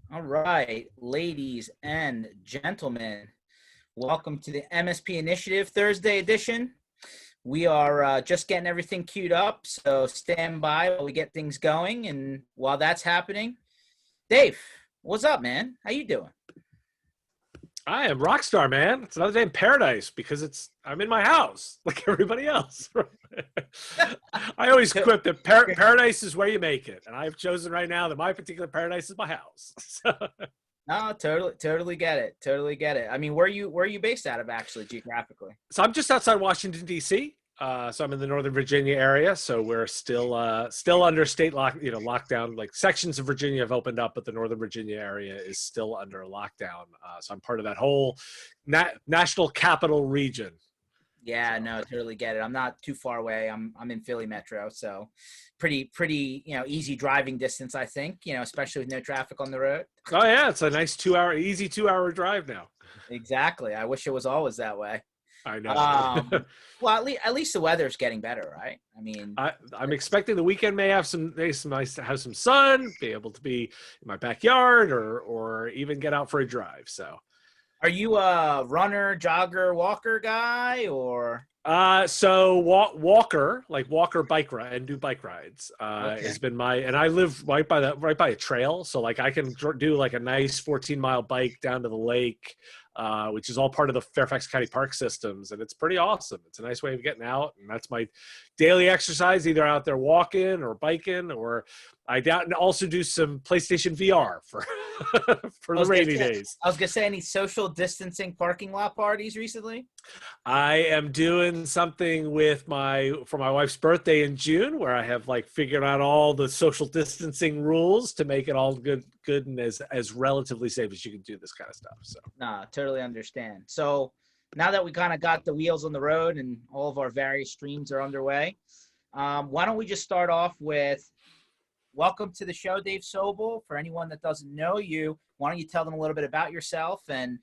All right, ladies and gentlemen, welcome to the MSP Initiative Thursday edition. We are just getting everything queued up, so stand by while we get things going. And while that's happening, Dave, what's up, man? How you doing? I am Rockstar, man. It's another day in paradise because I'm in my house like everybody else. I always quip that paradise is where you make it, and I've chosen right now that my particular paradise is my house. No, totally get it. Totally get it. I mean, where are you based out of actually geographically? So I'm just outside Washington D.C. So I'm in the Northern Virginia area. So we're still under state lockdown. Like sections of Virginia have opened up, but the Northern Virginia area is still under lockdown. So I'm part of that whole national capital region. Yeah, no, totally get it. I'm not too far away. I'm in Philly Metro, so pretty easy driving distance, I think, especially with no traffic on the road. Oh yeah, it's a nice easy 2 hour drive now. Exactly. I wish it was always that way. I know. Well, at least the weather's getting better, right? I mean, I'm expecting the weekend may have some nice have some sun, be able to be in my backyard or even get out for a drive. So, are you a runner, jogger, walker guy, or? So Walker, like Walker bike ride and do bike rides, Okay. has been and I live right by a trail. So like I can do like a nice 14-mile bike down to the lake, which is all part of the Fairfax County Park systems. And it's pretty awesome. It's a nice way of getting out. And that's my daily exercise, either out there walking or biking, or I also do some PlayStation VR for, for the rainy days. I was going to say, any social distancing parking lot parties recently? I am doing something for my wife's birthday in June, where I have like figured out all the social distancing rules to make it all good and as relatively safe as you can do this kind of stuff. So, Nah, totally understand. So now that we kind of got the wheels on the road and all of our various streams are underway, why don't we just start off with welcome to the show, Dave Sobel. For anyone that doesn't know you, why don't you tell them a little bit about yourself and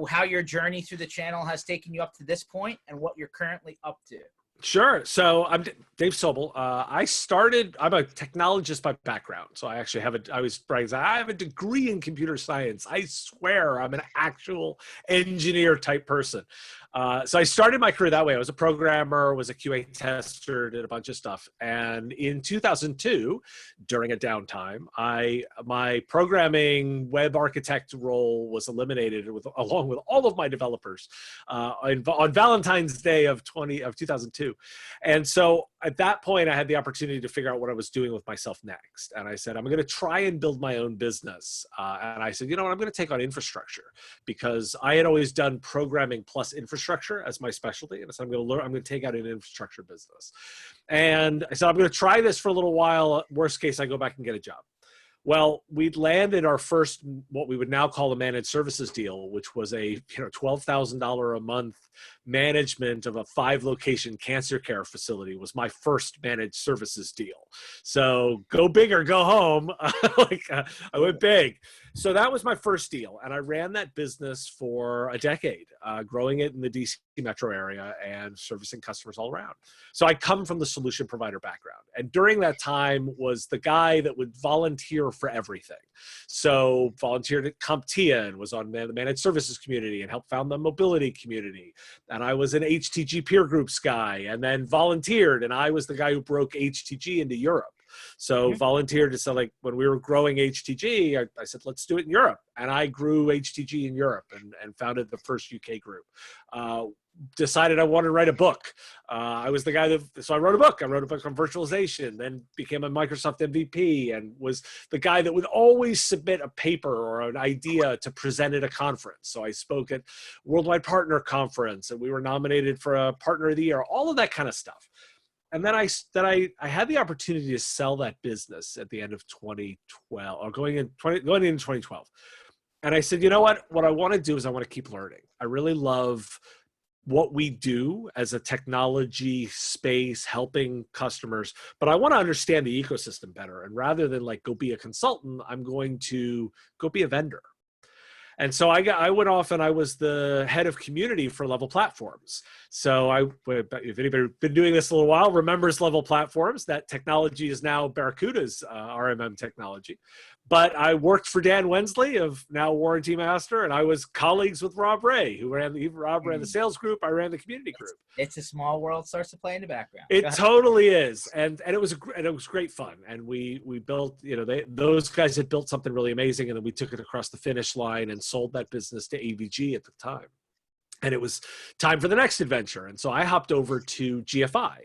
how your journey through the channel has taken you up to this point and what you're currently up to? sure. So I'm Dave Sobel. I'm a technologist by background. So I actually I have a degree in computer science. I swear I'm an actual engineer type person. So I started my career that way. I was a programmer, was a QA tester, did a bunch of stuff. And in 2002, during a downtime, my programming web architect role was eliminated along with all of my developers on Valentine's Day of 2002. And so at that point, I had the opportunity to figure out what I was doing with myself next. And I said, I'm going to try and build my own business. And I said, you know what, I'm going to take on infrastructure because I had always done programming plus infrastructure as my specialty. And so I'm going to take out an infrastructure business. And I said, I'm going to try this for a little while. Worst case, I go back and get a job. Well, we'd landed our first, what we would now call a managed services deal, which was a $12,000 a month management of a 5-location cancer care facility. Was my first managed services deal. So go big or go home. I went big. So that was my first deal, and I ran that business for a decade, growing it in the DC metro area and servicing customers all around. So I come from the solution provider background, and during that time was the guy that would volunteer for everything. So volunteered at CompTIA and was on the managed services community and helped found the mobility community. And I was an HTG peer groups guy, and then volunteered, and I was the guy who broke HTG into Europe. So volunteered to say, like, when we were growing HTG, I said, let's do it in Europe. And I grew HTG in Europe and founded the first UK group. Decided I wanted to write a book. I was the guy so I wrote a book. I wrote a book on virtualization, then became a Microsoft MVP, and was the guy that would always submit a paper or an idea to present at a conference. So I spoke at Worldwide Partner Conference, and we were nominated for a Partner of the Year, all of that kind of stuff. And then I had the opportunity to sell that business at the end of 2012, or going into 2012. And I said, you know what I want to do is I want to keep learning. I really love what we do as a technology space, helping customers, but I want to understand the ecosystem better. And rather than like go be a consultant, I'm going to go be a vendor. And so I went off and I was the head of community for Level Platforms. So if anybody been doing this a little while, remembers Level Platforms, that technology is now Barracuda's RMM technology. But I worked for Dan Wensley of now Warranty Master, and I was colleagues with Rob Ray, Rob ran the sales group, I ran the community group. It's a small world starts to play in the background. It totally is, and it was great fun, and we built, those guys had built something really amazing, and then we took it across the finish line and sold that business to AVG at the time, and it was time for the next adventure, and so I hopped over to GFI,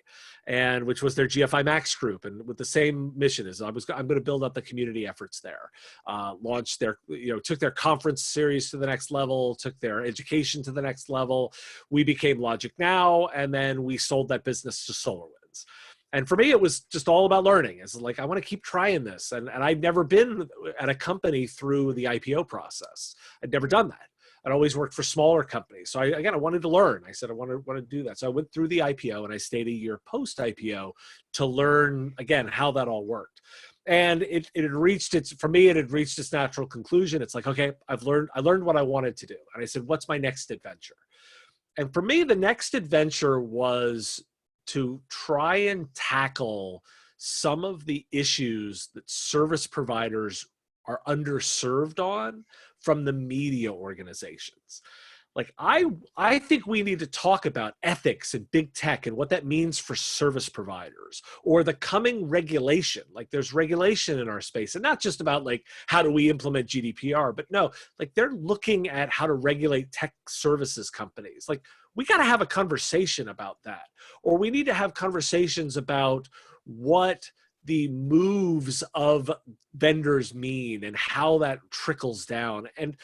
and which was their GFI Max group, and with the same mission as I'm going to build up the community efforts there, launched their, took their conference series to the next level, took their education to the next level. We became Logic Now, and then we sold that business to SolarWinds. And for me, it was just all about learning. It's like, I want to keep trying this. And I'd never been at a company through the IPO process. I'd never done that. I'd always worked for smaller companies. So I wanted to learn. I said, I want to do that. So I went through the IPO and I stayed a year post IPO to learn, again, how that all worked. And it had reached its natural conclusion. It's like, okay, I learned what I wanted to do. And I said, what's my next adventure? And for me, the next adventure was to try and tackle some of the issues that service providers are underserved on from the media organizations. Like, I think we need to talk about ethics and big tech and what that means for service providers, or the coming regulation. Like, there's regulation in our space, and not just about like, how do we implement GDPR, but no, like, they're looking at how to regulate tech services companies. Like, we got to have a conversation about that, or we need to have conversations about what the moves of vendors mean and how that trickles down. And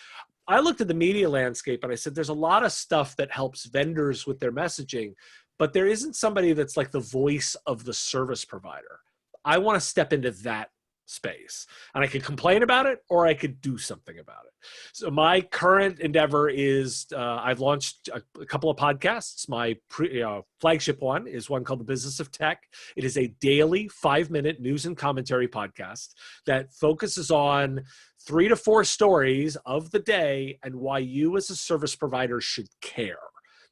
I looked at the media landscape and I said, there's a lot of stuff that helps vendors with their messaging, but there isn't somebody that's like the voice of the service provider. I want to step into that space, and I could complain about it or I could do something about it. So my current endeavor is I've launched a couple of podcasts. My flagship one is one called The Business of Tech. It is a daily 5-minute news and commentary podcast that focuses on 3 to 4 stories of the day and why you as a service provider should care.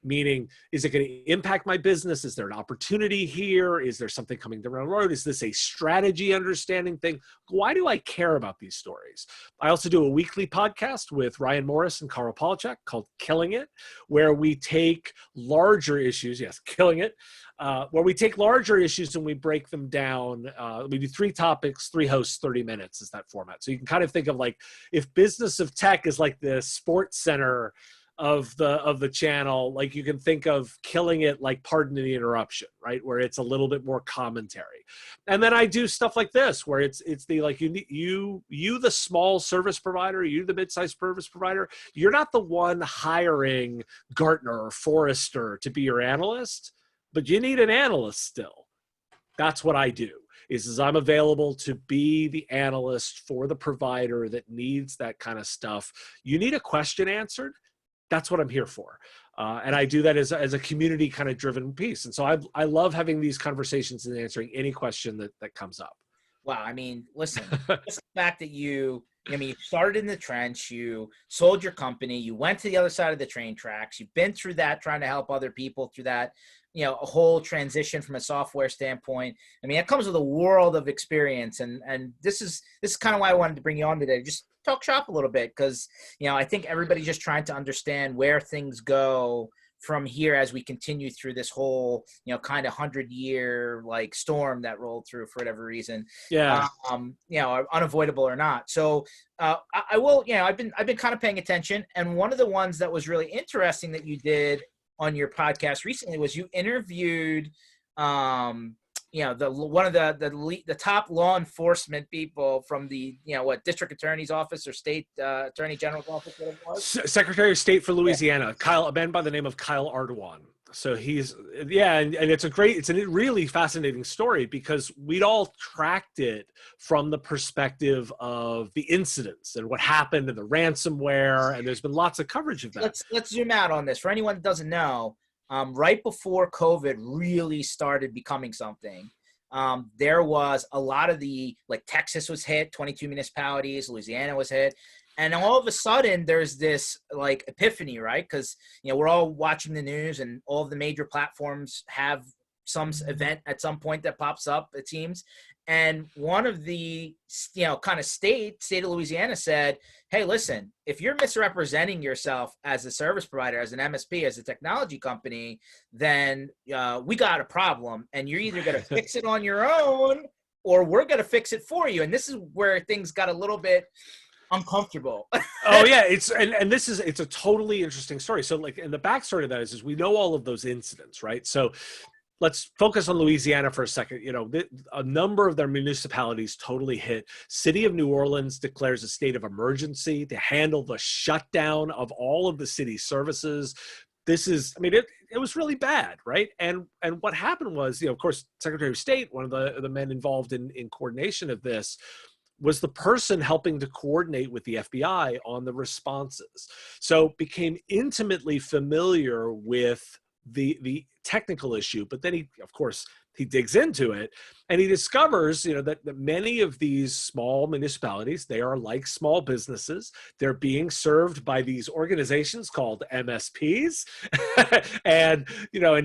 Meaning, is it going to impact my business? Is there an opportunity here? Is there something coming down the road? Is this a strategy understanding thing? Why do I care about these stories? I also do a weekly podcast with Ryan Morris and Carl Polachek called Killing It, where we take larger issues, yes, Killing It, where we take larger issues and we break them down. We do 3 topics, 3 hosts, 30 minutes is that format. So you can kind of think of like, if Business of Tech is like the sports center of the channel, like you can think of Killing It like Pardon the Interruption, right? Where it's a little bit more commentary. And then I do stuff like this, where it's the, like, you the small service provider, you the mid-sized service provider, you're not the one hiring Gartner or Forrester to be your analyst, but you need an analyst still. That's what I do. Is I'm available to be the analyst for the provider that needs that kind of stuff. You need a question answered. That's what I'm here for. And I do that as a community kind of driven piece. And so I love having these conversations and answering any question that comes up. Wow. I mean, listen, just the fact that you started in the trench, you sold your company, you went to the other side of the train tracks, you've been through that, trying to help other people through that, a whole transition from a software standpoint. I mean, it comes with a world of experience. And this is kind of why I wanted to bring you on today. Just talk shop a little bit, because, I think everybody's just trying to understand where things go from here as we continue through this whole, kind of 100-year like storm that rolled through for whatever reason. Yeah. Unavoidable or not. So I will, I've been kind of paying attention. And one of the ones that was really interesting that you did on your podcast recently was you interviewed, one of the top law enforcement people from the, district attorney's office or state attorney general's office, whatever it was. Secretary of State for Louisiana, a man by the name of Kyle Ardoin. So he's, and it's a really fascinating story, because we'd all tracked it from the perspective of the incidents and what happened and the ransomware. And there's been lots of coverage of that. Let's zoom out on this. For anyone that doesn't know, right before COVID really started becoming something, there was a lot of the, like, Texas was hit, 22 municipalities, Louisiana was hit. And all of a sudden there's this like epiphany, right? Because, we're all watching the news and all of the major platforms have some event at some point that pops up, it seems. And one of the, kind of state of Louisiana said, hey, listen, if you're misrepresenting yourself as a service provider, as an MSP, as a technology company, then we got a problem. And you're either going to fix it on your own or we're going to fix it for you. And this is where things got a little bit uncomfortable. Oh yeah, it's a totally interesting story. So like, and the backstory of that is we know all of those incidents, right? So let's focus on Louisiana for a second. A number of their municipalities totally hit. City of New Orleans declares a state of emergency to handle the shutdown of all of the city's services. It was really bad, right? And what happened was, of course, Secretary of State, one of the men involved in coordination of this, was the person helping to coordinate with the FBI on the responses. So became intimately familiar with the technical issue, but then he digs into it and he discovers, that many of these small municipalities, they are like small businesses. They're being served by these organizations called MSPs. and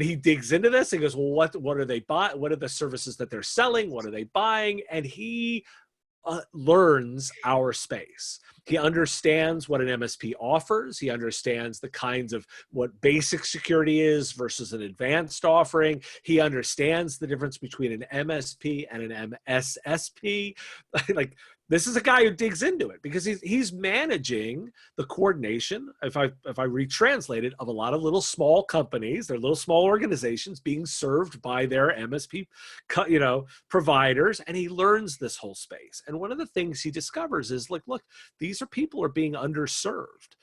he digs into this and goes, well, what are they buying? What are the services that they're selling? What are they buying? And he learns our space. He understands what an MSP offers. He understands the kinds of what basic security is versus an advanced offering. He understands the difference between an MSP and an MSSP. Like, this is a guy who digs into it because he's managing the coordination, if I retranslate it, of a lot of little small companies, they're little small organizations being served by their MSP, providers, and he learns this whole space. And one of the things he discovers is like, look, these are people are being underserved.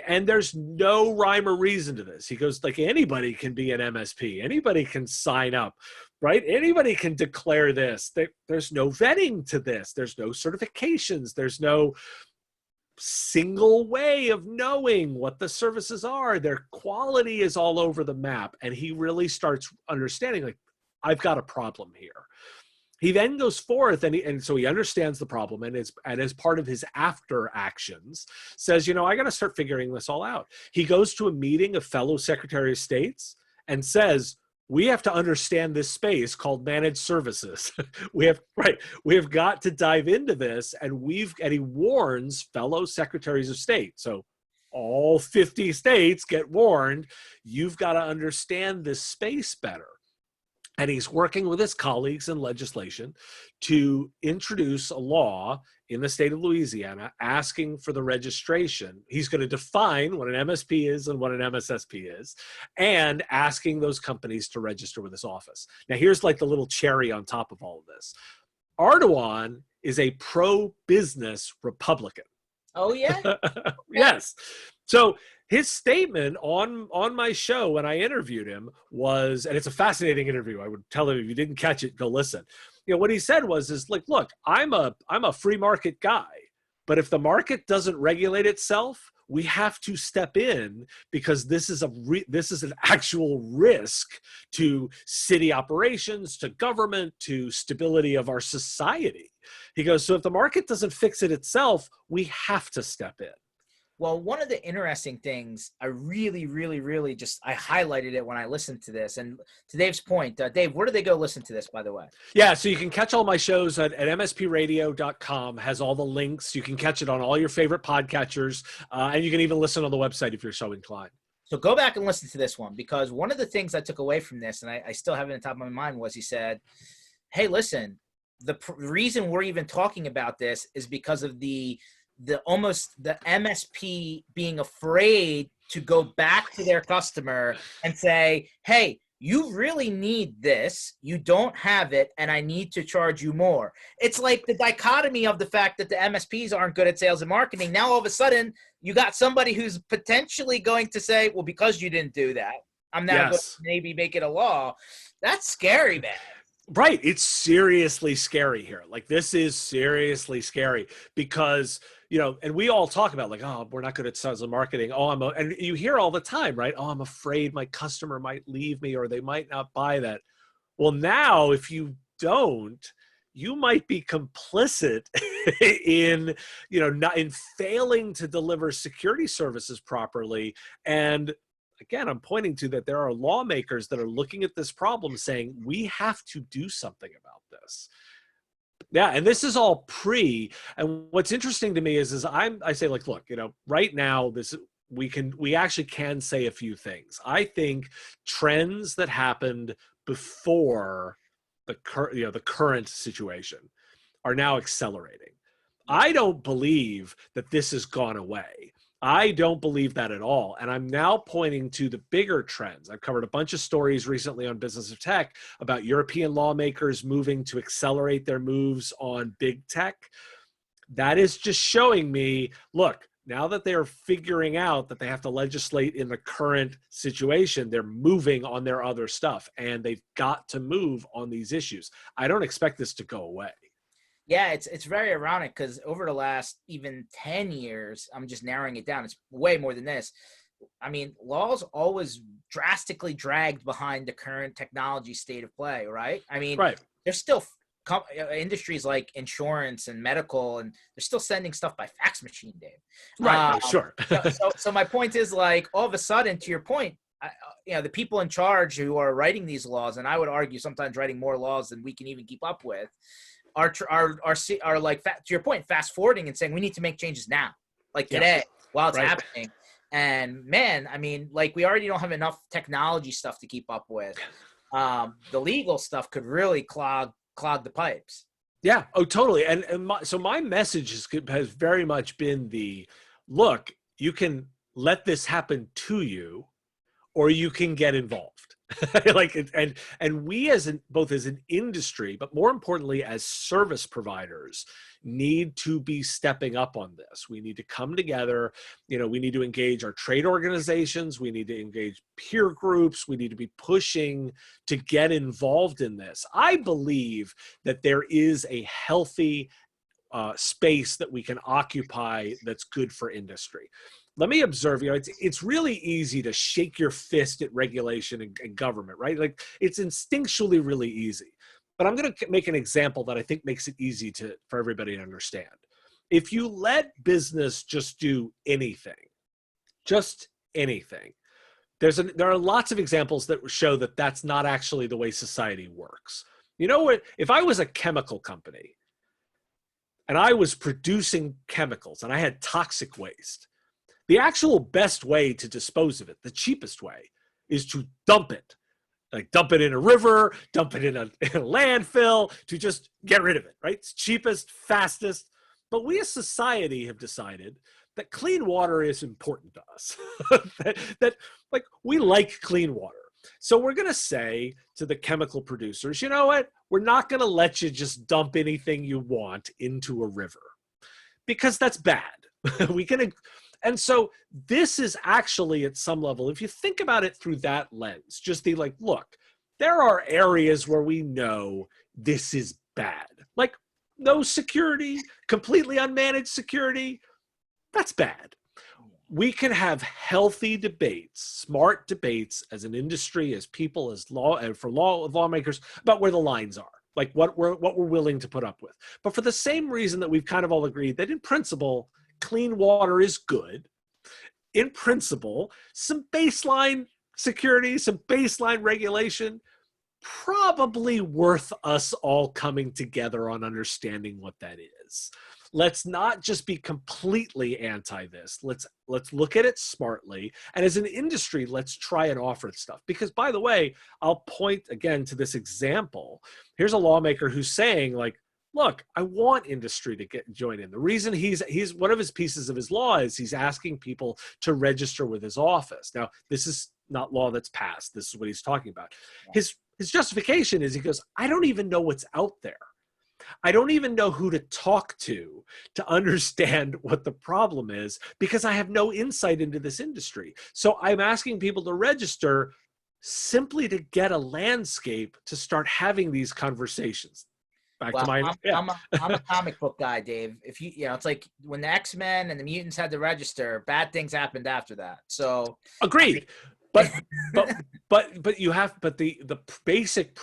And there's no rhyme or reason to this. He goes, like, anybody can be an MSP. Anybody can sign up, right? Anybody can declare this. There's no vetting to this. There's no certifications. There's no single way of knowing what the services are. Their quality is all over the map. And he really starts understanding, like, I've got a problem here. He then goes forth and so he understands the problem and as part of his after actions says, I got to start figuring this all out. He goes to a meeting of fellow Secretary of States and says, we have to understand this space called managed services. we have got to dive into this. And he warns fellow secretaries of state. So all 50 states get warned, you've got to understand this space better. And he's working with his colleagues in legislation to introduce a law in the state of Louisiana asking for the registration. He's going to define what an MSP is and what an MSSP is, and asking those companies to register with his office. Now, here's like the little cherry on top of all of this. Erdogan is a pro-business Republican. Oh, yeah? Yes. So his statement on my show when I interviewed him was, and it's a fascinating interview. I would tell him, if you didn't catch it, go listen. What he said is like, look, I'm a free market guy, but if the market doesn't regulate itself, we have to step in because this is an actual risk to city operations, to government, to stability of our society. He goes, so if the market doesn't fix it itself, we have to step in. Well, one of the interesting things I really, really, really I highlighted it when I listened to this. And to Dave's point, Dave, where do they go listen to this, by the way? Yeah, so you can catch all my shows at mspradio.com, has all the links. You can catch it on all your favorite podcatchers, and you can even listen on the website if you're so inclined. So go back and listen to this one, because one of the things I took away from this, and I still have it on top of my mind, was he said, hey, listen, the reason we're even talking about this is because of the MSP being afraid to go back to their customer and say, hey, you really need this, you don't have it, and I need to charge you more. It's like the dichotomy of the fact that the MSPs aren't good at sales and marketing. Now all of a sudden you got somebody who's potentially going to say, well, because you didn't do that, I'm now going to maybe make it a law. That's scary, man. Right. It's seriously scary here. Like, this is seriously scary because, and we all talk about like, oh, we're not good at sales and marketing. And you hear all the time, right? Oh, I'm afraid my customer might leave me or they might not buy that. Well, now if you don't, you might be complicit in, not in failing to deliver security services properly. And again, I'm pointing to that there are lawmakers that are looking at this problem saying, we have to do something about this. Yeah, and this is all and what's interesting to me is I say, like, look, right now we actually can say a few things. I think trends that happened before the current situation are now accelerating. I don't believe that this has gone away. I don't believe that at all. And I'm now pointing to the bigger trends. I've covered a bunch of stories recently on Business of Tech about European lawmakers moving to accelerate their moves on big tech. That is just showing me, look, now that they're figuring out that they have to legislate in the current situation, they're moving on their other stuff, and they've got to move on these issues. I don't expect this to go away. Yeah, it's very ironic because over the last even 10 years, I'm just narrowing it down. It's way more than this. I mean, law's always drastically dragged behind the current technology state of play, right? I mean, right. There's still industries like insurance and medical, and they're still sending stuff by fax machine, Dave. Right, sure. so my point is, like, all of a sudden, to your point, the people in charge who are writing these laws, and I would argue sometimes writing more laws than we can even keep up with, are like, to your point, fast forwarding and saying we need to make changes now, like today, while it's happening. And man, I mean, like, we already don't have enough technology stuff to keep up with. The legal stuff could really clog the pipes. Yeah. Oh, totally. So my message has very much been look, you can let this happen to you, or you can get involved. and we both as an industry, but more importantly as service providers, need to be stepping up on this. We need to come together. We need to engage our trade organizations. We need to engage peer groups. We need to be pushing to get involved in this. I believe that there is a healthy space that we can occupy that's good for industry. Let me observe, it's really easy to shake your fist at regulation and government, right? Like, it's instinctually really easy. But I'm going to make an example that I think makes it easy for everybody to understand. If you let business just do anything, there are lots of examples that show that that's not actually the way society works. You know what? If I was a chemical company and I was producing chemicals and I had toxic waste, the actual best way to dispose of it, the cheapest way, is to dump it. Like, dump it in a river, dump it in a landfill, to just get rid of it, right? It's cheapest, fastest. But we as society have decided that clean water is important to us. that we like clean water. So we're going to say to the chemical producers, you know what? We're not going to let you just dump anything you want into a river, because that's bad. And so this is actually, at some level, if you think about it through that lens, just look, there are areas where we know this is bad. Like, no security, completely unmanaged security, that's bad. We can have healthy debates, smart debates as an industry, as people, as lawmakers, about where the lines are, like what we're willing to put up with. But for the same reason that we've kind of all agreed that in principle, clean water is good. In principle, some baseline security, some baseline regulation, probably worth us all coming together on understanding what that is. Let's not just be completely anti this. Let's look at it smartly. And as an industry, let's try and offer stuff. Because, by the way, I'll point again to this example. Here's a lawmaker who's saying, like, look, I want industry to join in. The reason he's one of his pieces of his law is he's asking people to register with his office. Now, this is not law that's passed. This is what he's talking about. His justification is, he goes, I don't even know what's out there. I don't even know who to talk to understand what the problem is, because I have no insight into this industry. So I'm asking people to register simply to get a landscape to start having these conversations. I'm a comic book guy, Dave. If it's like when the X-Men and the mutants had to register, bad things happened after that. So agreed. But the basic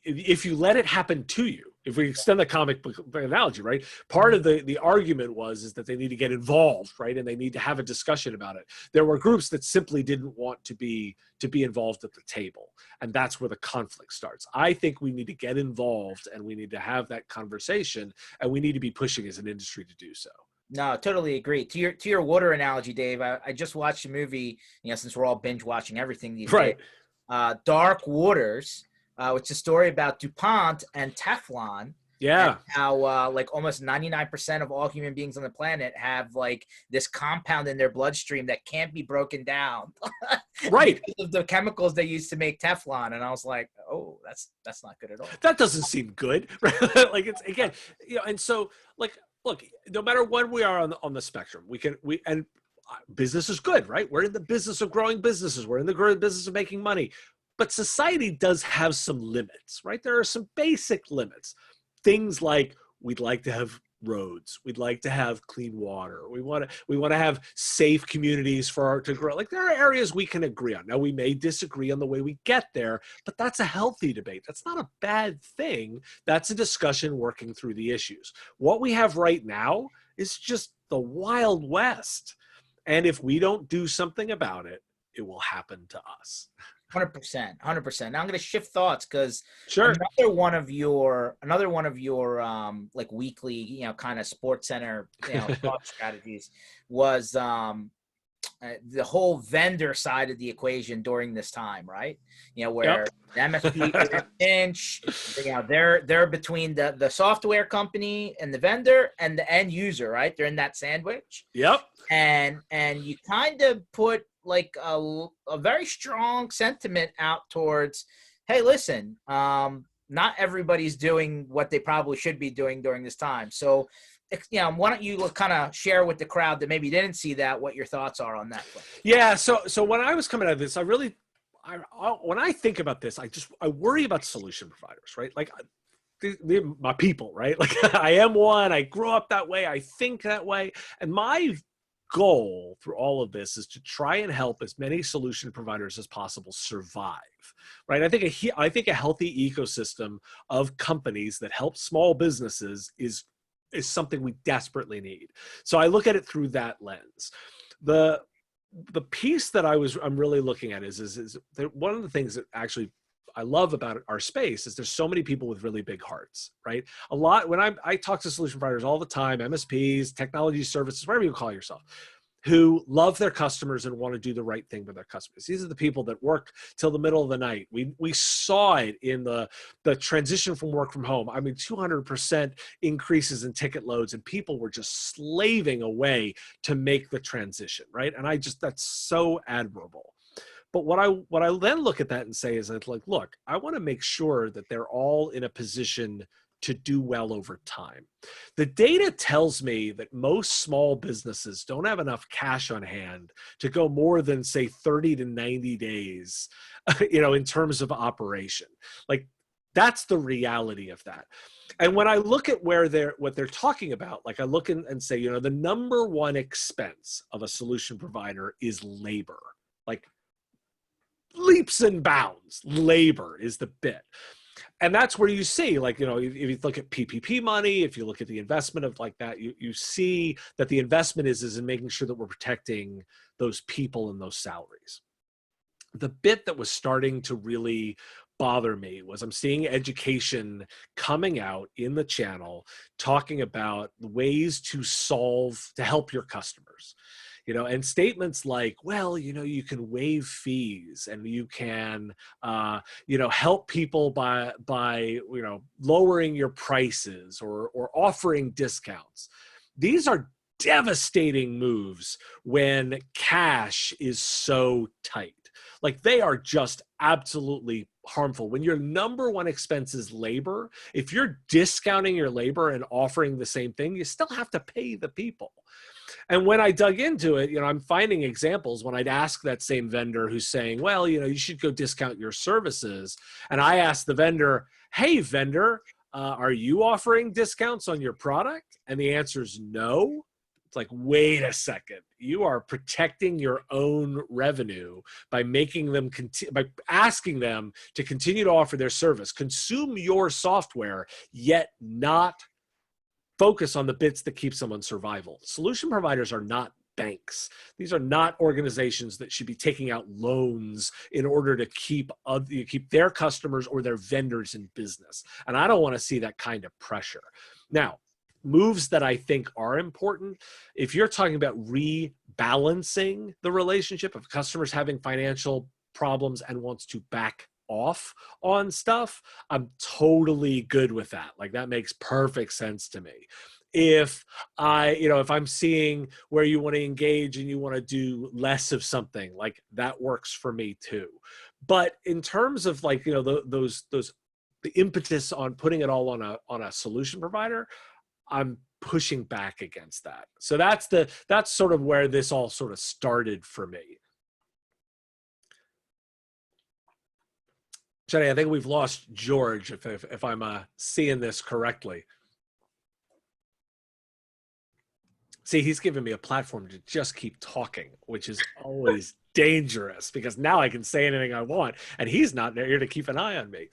if you let it happen to you, if we extend the comic book analogy, right? Part of the argument is that they need to get involved, right? And they need to have a discussion about it. There were groups that simply didn't want to be involved at the table. And that's where the conflict starts. I think we need to get involved and we need to have that conversation, and we need to be pushing as an industry to do so. No, totally agree. To your water analogy, Dave, I just watched a movie, since we're all binge watching everything these days. Dark Waters, which is a story about DuPont and Teflon. Yeah. And how like almost 99% of all human beings on the planet have like this compound in their bloodstream that can't be broken down. Right. Because of the chemicals they use to make Teflon. And I was like, oh, that's not good at all. That doesn't seem good. Like, it's, again, and so, like, look, no matter when we are on the spectrum, and business is good, right? We're in the business of growing businesses. We're in the growing business of making money. But society does have some limits, right? There are some basic limits. Things like we'd like to have roads. We'd like to have clean water. We want to have safe communities to grow. Like, there are areas we can agree on. Now, we may disagree on the way we get there, but that's a healthy debate. That's not a bad thing. That's a discussion working through the issues. What we have right now is just the Wild West. And if we don't do something about it, it will happen to us. 100%. Now I'm going to shift thoughts because sure. another one of your like weekly, kind of Sports Center, thought strategies was the whole vendor side of the equation during this time, right? Where the MSP is pinch, they're between the software company and the vendor and the end user, right? They're in that sandwich. Yep. And you kind of put like a very strong sentiment out towards, hey, listen, not everybody's doing what they probably should be doing during this time. So, why don't you kind of share with the crowd that maybe didn't see that, what your thoughts are on that? Yeah. So when I was coming out of this, when I think about this, I worry about solution providers, right? Like, they're my people, right? Like, I am one, I grew up that way, I think that way. And my goal through all of this is to try and help as many solution providers as possible survive, right? I think a healthy ecosystem of companies that help small businesses is something we desperately need. So I look at it through that lens. The piece that I'm really looking at is that one of the things that actually I love about our space is there's so many people with really big hearts, right? A lot, when I talk to solution providers all the time, MSPs, technology services, whatever you call yourself, who love their customers and want to do the right thing with their customers. These are the people that work till the middle of the night. We saw it in the transition from work from home. I mean, 200% increases in ticket loads, and people were just slaving away to make the transition, right? And that's so admirable. But what I then look at that and say is, like, look, I want to make sure that they're all in a position to do well over time. The data tells me that most small businesses don't have enough cash on hand to go more than, say, 30 to 90 days, in terms of operation. Like, that's the reality of that. And when I look at what they're talking about, like, I look and say, the number one expense of a solution provider is labor. Like, leaps and bounds, labor is the bit. And that's where you see, like, if you look at PPP money, if you look at the investment of like that, you see that the investment is in making sure that we're protecting those people and those salaries. The bit that was starting to really bother me was I'm seeing education coming out in the channel talking about ways to help your customers. And statements like, well, you can waive fees and you can, help people by lowering your prices or offering discounts. These are devastating moves when cash is so tight. Like, they are just absolutely harmful. When your number one expense is labor, if you're discounting your labor and offering the same thing, you still have to pay the people. And when I dug into it, I'm finding examples when I'd ask that same vendor who's saying, well, you should go discount your services. And I asked the vendor, hey, vendor, are you offering discounts on your product? And the answer is no. It's like, wait a second, you are protecting your own revenue by making them by asking them to continue to offer their service, consume your software, yet not focus on the bits that keep someone survival. Solution providers are not banks. These are not organizations that should be taking out loans in order to keep their customers or their vendors in business. And I don't want to see that kind of pressure. Now, moves that I think are important, if you're talking about rebalancing the relationship of customers having financial problems and wants to back off on stuff, I'm totally good with that. Like, that makes perfect sense to me. If I'm seeing where you want to engage and you want to do less of something, like, that works for me too. But in terms of, like, the impetus on putting it all on a solution provider, I'm pushing back against that. So that's sort of where this all sort of started for me. Jenny, I think we've lost George, if I'm seeing this correctly. See, he's giving me a platform to just keep talking, which is always dangerous, because now I can say anything I want, and he's not here to keep an eye on me.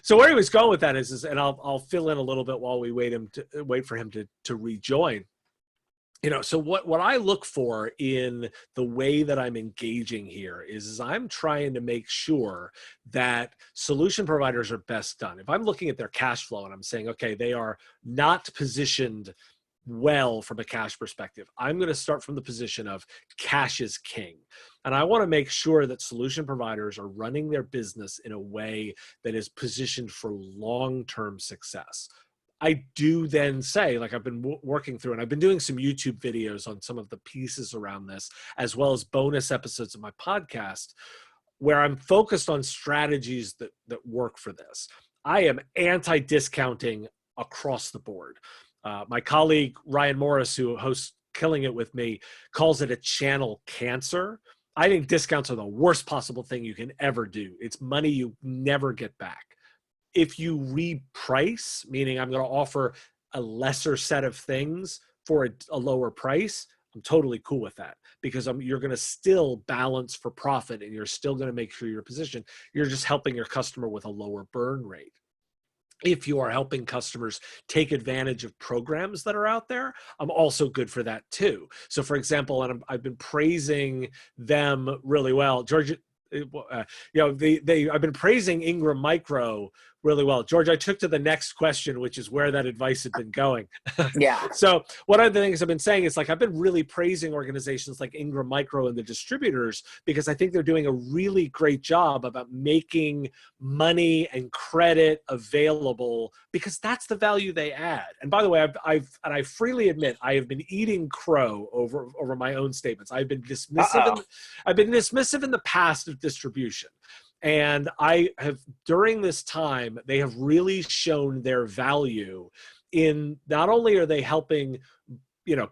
So where he was going with that is and I'll fill in a little bit while we wait for him to rejoin. So what I look for in the way that I'm engaging here is I'm trying to make sure that solution providers are best done. If I'm looking at their cash flow and I'm saying, okay, they are not positioned well from a cash perspective, I'm going to start from the position of cash is king. And I want to make sure that solution providers are running their business in a way that is positioned for long-term success. I do then say, like, I've been working through, and I've been doing some YouTube videos on some of the pieces around this, as well as bonus episodes of my podcast, where I'm focused on strategies that work for this. I am anti-discounting across the board. My colleague, Ryan Morris, who hosts Killing It with me, calls it a channel cancer. I think discounts are the worst possible thing you can ever do. It's money you never get back. If you reprice, meaning I'm going to offer a lesser set of things for a lower price, I'm totally cool with that, because you're going to still balance for profit, and you're still going to make sure you're positioned. You're just helping your customer with a lower burn rate. If you are helping customers take advantage of programs that are out there, I'm also good for that too. So, for example, and I've been praising them really well. George, I've been praising Ingram Micro really well. George, I took to the next question, which is where that advice had been going. Yeah. So one of the things I've been saying is, like, I've been really praising organizations like Ingram Micro and the distributors, because I think they're doing a really great job about making money and credit available, because that's the value they add. And by the way, I freely admit, I have been eating crow over my own statements. I've been dismissive. I've been dismissive in the past of distribution. And I have, during this time, they have really shown their value in, not only are they helping,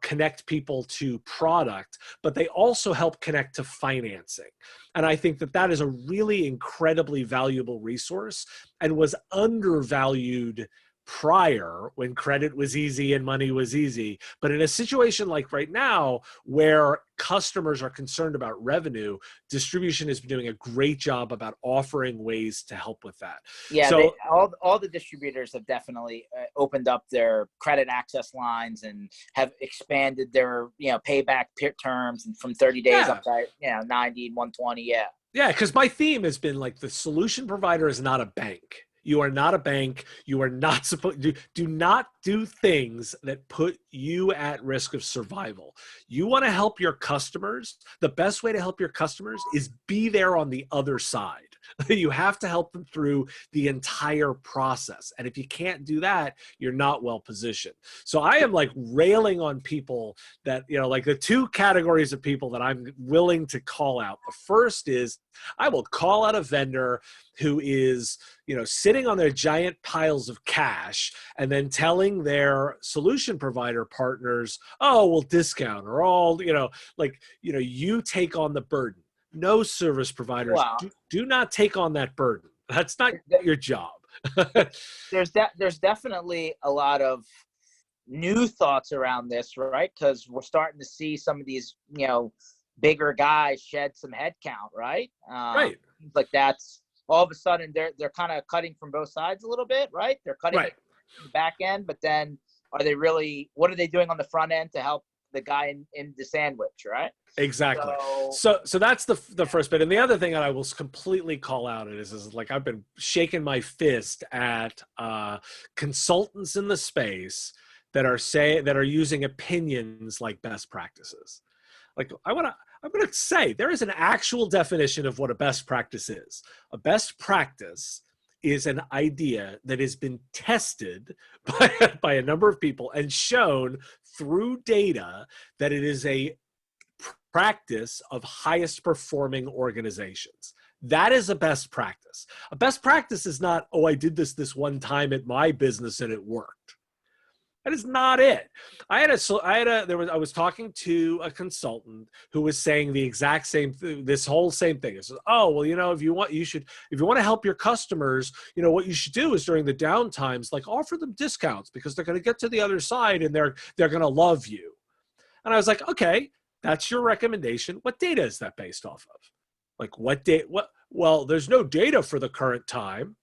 connect people to product, but they also help connect to financing. And I think that is a really incredibly valuable resource, and was undervalued prior, when credit was easy and money was easy. But in a situation like right now, where customers are concerned about revenue, distribution has been doing a great job about offering ways to help with that. Yeah, so all the distributors have definitely opened up their credit access lines and have expanded their payback terms, and from 30 days up to 90, 120. Yeah, because my theme has been, like, the solution provider is not a bank. You are not a bank. You are not supposed to do not do things that put you at risk of survival. You want to help your customers. The best way to help your customers is be there on the other side. You have to help them through the entire process. And if you can't do that, you're not well positioned. So I am, like, railing on people that, like, the two categories of people that I'm willing to call out. The first is, I will call out a vendor who is, sitting on their giant piles of cash and then telling their solution provider partners, oh, we'll discount, or all, you take on the burden. No, service providers, do not take on that burden. That's not your job. There's definitely a lot of new thoughts around this, right? Because we're starting to see some of these, bigger guys shed some headcount, right? Right. Like that's all of a sudden they're kind of cutting from both sides a little bit, right? They're cutting Right. the back end, but then what are they doing on the front end to help the guy in the sandwich, right? Exactly. So So that's the first bit. And the other thing that I will completely call out is like I've been shaking my fist at consultants in the space that are using opinions like best practices. Like I'm going to say there is an actual definition of what a best practice is. A best practice is an idea that has been tested by a number of people and shown through data that it is a practice of highest performing organizations. That is a best practice. A best practice is not, oh, I did this one time at my business and it worked. That is not it. I was talking to a consultant who was saying the exact same thing, this whole same thing. It says, oh, well, if you want to help your customers, what you should do is during the downtimes, like offer them discounts because they're going to get to the other side and they're going to love you. And I was like, okay, that's your recommendation. What data is that based off of? Like well, there's no data for the current time.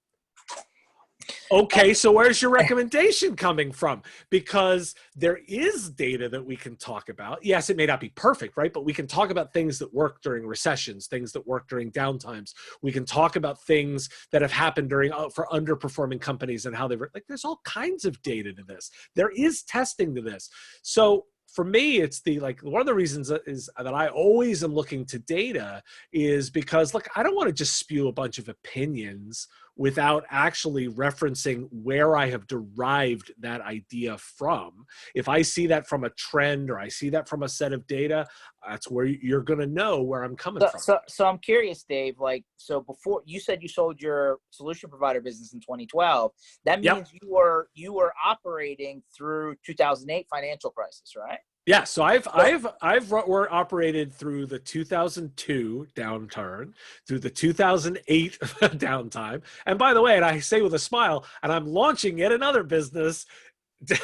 Okay, so where's your recommendation coming from? Because there is data that we can talk about. Yes, it may not be perfect, right? But we can talk about things that work during recessions, things that work during downtimes. We can talk about things that have happened for underperforming companies and how like. There's all kinds of data to this. There is testing to this. So for me, it's one of the reasons is that I always am looking to data is because, look, I don't want to just spew a bunch of opinions without actually referencing where I have derived that idea from. If I see that from a trend or I see that from a set of data, that's where you're going to know where I'm coming from. So I'm curious, Dave, so before you said you sold your solution provider business in 2012, that means you were operating through 2008 financial crisis, right? Yeah, so we're operated through the 2002 downturn, through the 2008 downtime, and by the way, and I say with a smile, and I'm launching yet another business.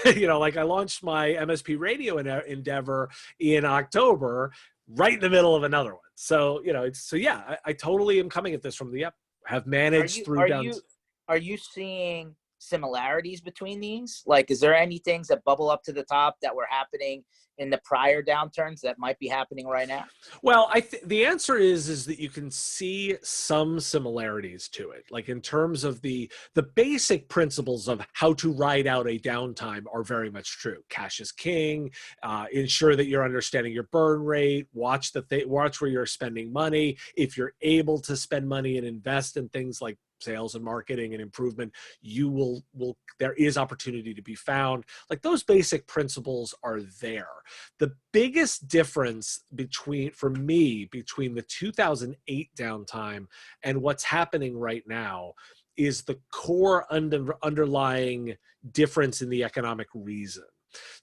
Like I launched my MSP radio endeavor in October, right in the middle of another one. So I totally am coming at this from have managed through down. Are you seeing similarities between these? Like, is there any things that bubble up to the top that were happening in the prior downturns that might be happening right now? Well, the answer is that you can see some similarities to it. Like in terms of the basic principles of how to ride out a downtime are very much true. Cash is king. Ensure that you're understanding your burn rate. Watch where you're spending money. If you're able to spend money and invest in things like sales and marketing and improvement, there is opportunity to be found. Like those basic principles are there. The biggest difference between the 2008 downtime and what's happening right now is the core underlying difference in the economic reason.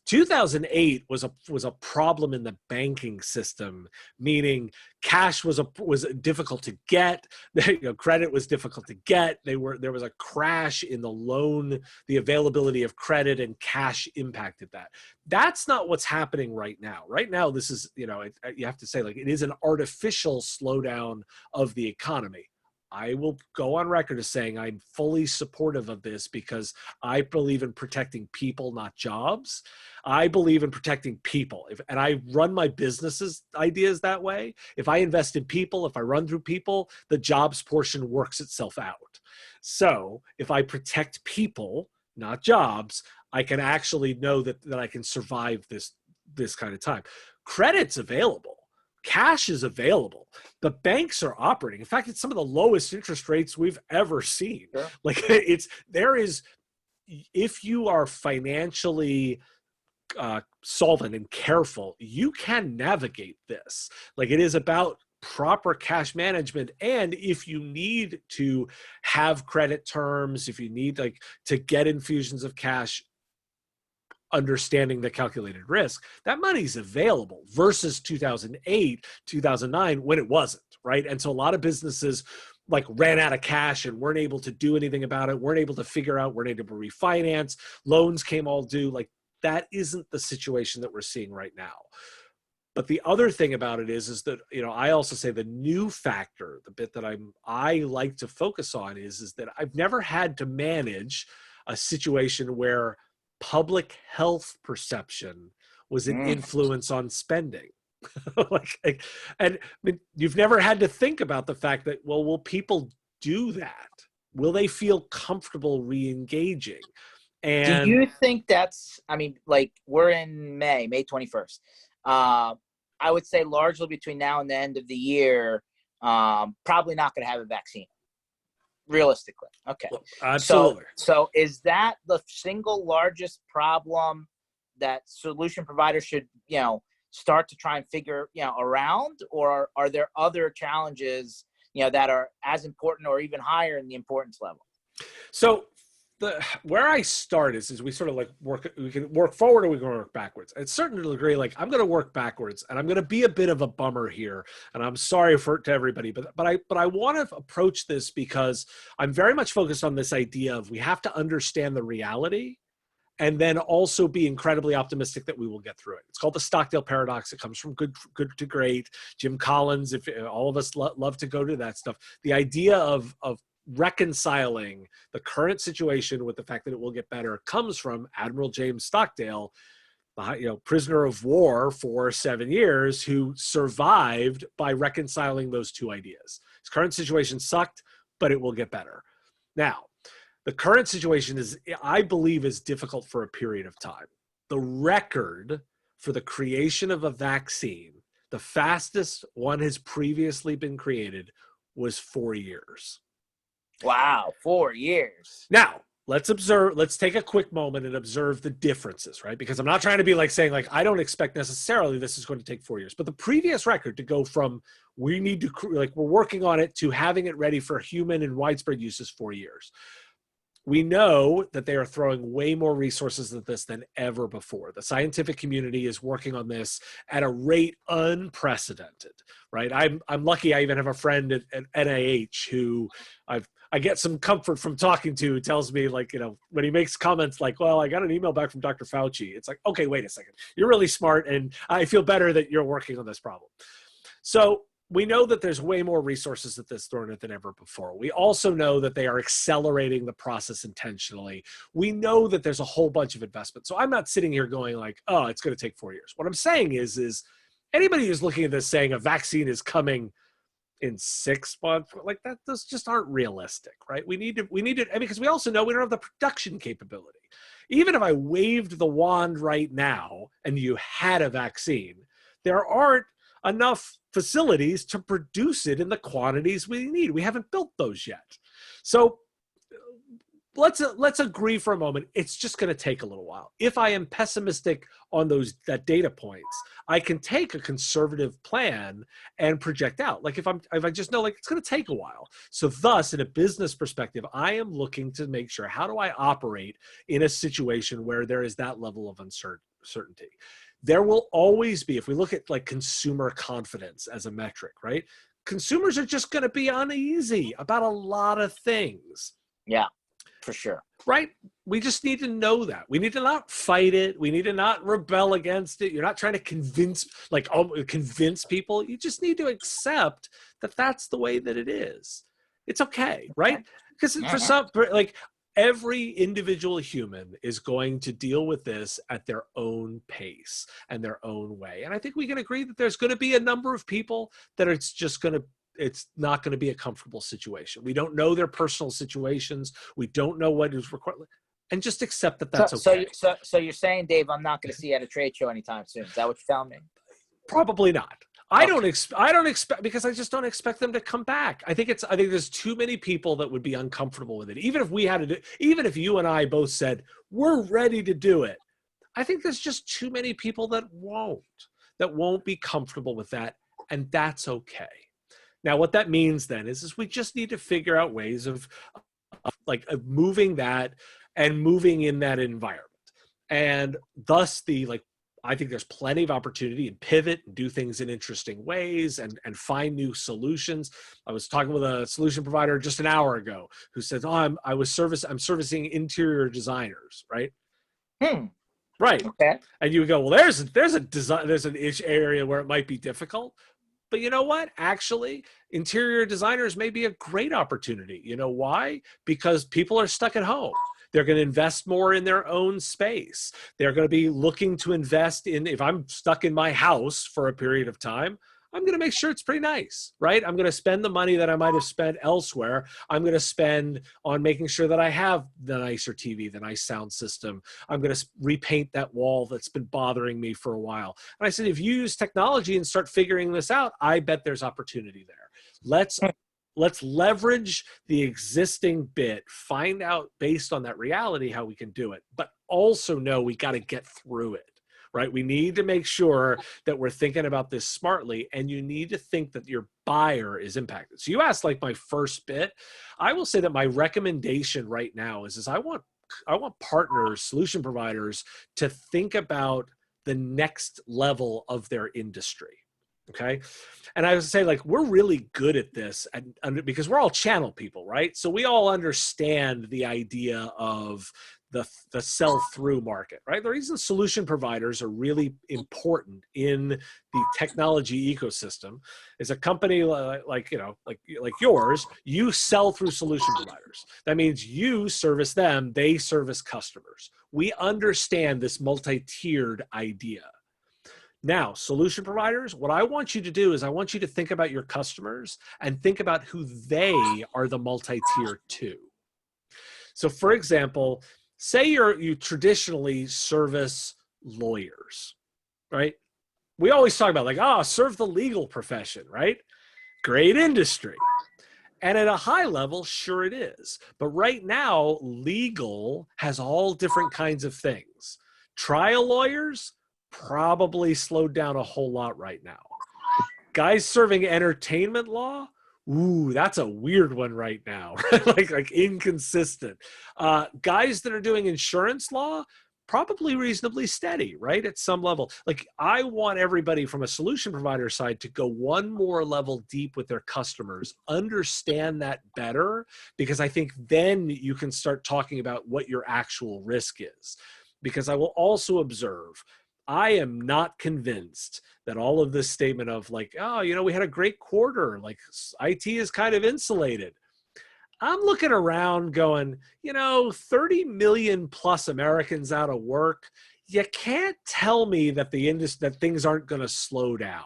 2008 was a problem in the banking system, meaning cash was difficult to get. Credit was difficult to get. There was a crash in the availability of credit, and cash impacted that. That's not what's happening right now. Right now, this is you have to say it is an artificial slowdown of the economy. I will go on record as saying I'm fully supportive of this because I believe in protecting people, not jobs. I believe in protecting people. And I run my businesses ideas that way. If I invest in people, if I run through people, the jobs portion works itself out. So if I protect people, not jobs, I can actually know that I can survive this kind of time. Credit's available. Cash is available. The banks are operating. In fact, it's some of the lowest interest rates we've ever seen. Sure. If you are financially solvent and careful, you can navigate this. It is about proper cash management. And if you need to have credit terms, if you need to get infusions of cash, understanding the calculated risk, that money's available versus 2008, 2009, when it wasn't, right? And so a lot of businesses ran out of cash and weren't able to do anything about it, weren't able to figure out, weren't able to refinance, loans came all due. that isn't the situation that we're seeing right now. But the other thing about it is that, I also say the new factor, the bit that I like to focus on is that I've never had to manage a situation where public health perception was an influence on spending. And I mean, you've never had to think about the fact that, well, will people do that? Will they feel comfortable re-engaging? And do you think that's, I mean, like, we're in May 21st. I would say largely between now and the end of the year, probably not going to have a vaccine, realistically. Okay. Absolutely. So is that the single largest problem that solution providers should, start to try and figure, around, or are there other challenges, that are as important or even higher in the importance level? So where I start is we sort of like we can work forward or we can work backwards. At a certain degree, like I'm going to work backwards, and I'm going to be a bit of a bummer here, and I'm sorry to everybody, but I want to approach this because I'm very much focused on this idea of we have to understand the reality and then also be incredibly optimistic that we will get through it. It's called the Stockdale paradox. It comes from good to great. Jim Collins, if all of us love to go to that stuff. The idea of reconciling the current situation with the fact that it will get better comes from Admiral James Stockdale, prisoner of war for 7 years, who survived by reconciling those two ideas. His current situation sucked, but it will get better. Now, the current situation I believe, is difficult for a period of time. The record for the creation of a vaccine, the fastest one has previously been created, was 4 years. Wow, 4 years. Now, let's take a quick moment and observe the differences, right? Because I'm not trying to be like saying like, I don't expect necessarily this is going to take 4 years, but the previous record to go from we're working on it to having it ready for human and widespread use is 4 years. We know that they are throwing way more resources at this than ever before. The scientific community is working on this at a rate unprecedented, right? I'm lucky I even have a friend at NIH who I get some comfort from talking to, who tells me, like, when he makes comments like, well, I got an email back from Dr. Fauci. It's like, okay, wait a second. You're really smart, and I feel better that you're working on this problem. So we know that there's way more resources at this thrown at than ever before. We also know that they are accelerating the process intentionally. We know that there's a whole bunch of investment. So I'm not sitting here going like, oh, it's going to take 4 years. What I'm saying is anybody who's looking at this saying a vaccine is coming in 6 months, like that, those just aren't realistic, right? We need to, because we also know we don't have the production capability. Even if I waved the wand right now and you had a vaccine, there aren't enough facilities to produce it in the quantities we need. We haven't built those yet. So let's agree for a moment. It's just going to take a little while. If I am pessimistic on that data points, I can take a conservative plan and project out. Like if I just know like it's going to take a while. So thus, in a business perspective, I am looking to make sure, how do I operate in a situation where there is that level of uncertainty? There will always be, if we look at like consumer confidence as a metric, right? Consumers are just going to be uneasy about a lot of things. Yeah, for sure. Right? We just need to know that. We need to not fight it. We need to not rebel against it. You're not trying to convince people. You just need to accept that that's the way that it is. It's okay, right? Because for some, like, every individual human is going to deal with this at their own pace and their own way. And I think we can agree that there's going to be a number of people that it's not going to be a comfortable situation. We don't know their personal situations. We don't know what is required. And just accept that that's okay. So you're saying, Dave, I'm not going to see you at a trade show anytime soon. Is that what you're telling me? Probably not. I don't expect, because I just don't expect them to come back. I think there's too many people that would be uncomfortable with it. Even if you and I both said we're ready to do it, I think there's just too many people that won't be comfortable with that, and that's okay. Now, what that means then is we just need to figure out ways of moving that and moving in that environment, and thus I think there's plenty of opportunity and pivot and do things in interesting ways and find new solutions. I was talking with a solution provider just an hour ago who said, I'm servicing interior designers, right? Right. Okay. And you would go, well, there's an area where it might be difficult. But you know what? Actually, interior designers may be a great opportunity. You know why? Because people are stuck at home. They're going to invest more in their own space. They're going to be looking to invest in, if I'm stuck in my house for a period of time, I'm going to make sure it's pretty nice, right? I'm going to spend the money that I might have spent elsewhere. I'm going to spend on making sure that I have the nicer TV, the nice sound system. I'm going to repaint that wall that's been bothering me for a while. And I said, if you use technology and start figuring this out, I bet there's opportunity there. Let's leverage the existing bit, find out based on that reality how we can do it, but also know we got to get through it. Right? We need to make sure that we're thinking about this smartly, and you need to think that your buyer is impacted. So you asked like my first bit. I will say that my recommendation right now is I want partners, solution providers to think about the next level of their industry. Okay. And I would say like, we're really good at this and because we're all channel people, right? So we all understand the idea of the sell-through market, right? The reason solution providers are really important in the technology ecosystem is a company like yours, you sell through solution providers. That means you service them, they service customers. We understand this multi-tiered idea. Now, solution providers, what I want you to do is I want you to think about your customers and think about who they are the multi-tier to. So for example, say you traditionally service lawyers, right? We always talk about like, serve the legal profession, right? Great industry. And at a high level, sure it is. But right now, legal has all different kinds of things. Trial lawyers probably slowed down a whole lot right now. Guys serving entertainment law, ooh, that's a weird one right now, like inconsistent. Guys that are doing insurance law, probably reasonably steady, right? At some level. Like I want everybody from a solution provider side to go one more level deep with their customers, understand that better, because I think then you can start talking about what your actual risk is. Because I will also observe, I am not convinced that all of this statement of like, we had a great quarter, like IT is kind of insulated. I'm looking around going, 30 million plus Americans out of work. You can't tell me that that things aren't going to slow down.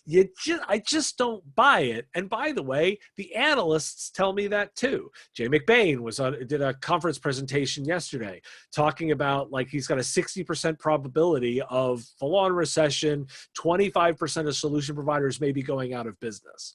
I just don't buy it. And by the way, the analysts tell me that too. Jay McBain did a conference presentation yesterday talking about like he's got a 60% probability of full-on recession, 25% of solution providers may be going out of business.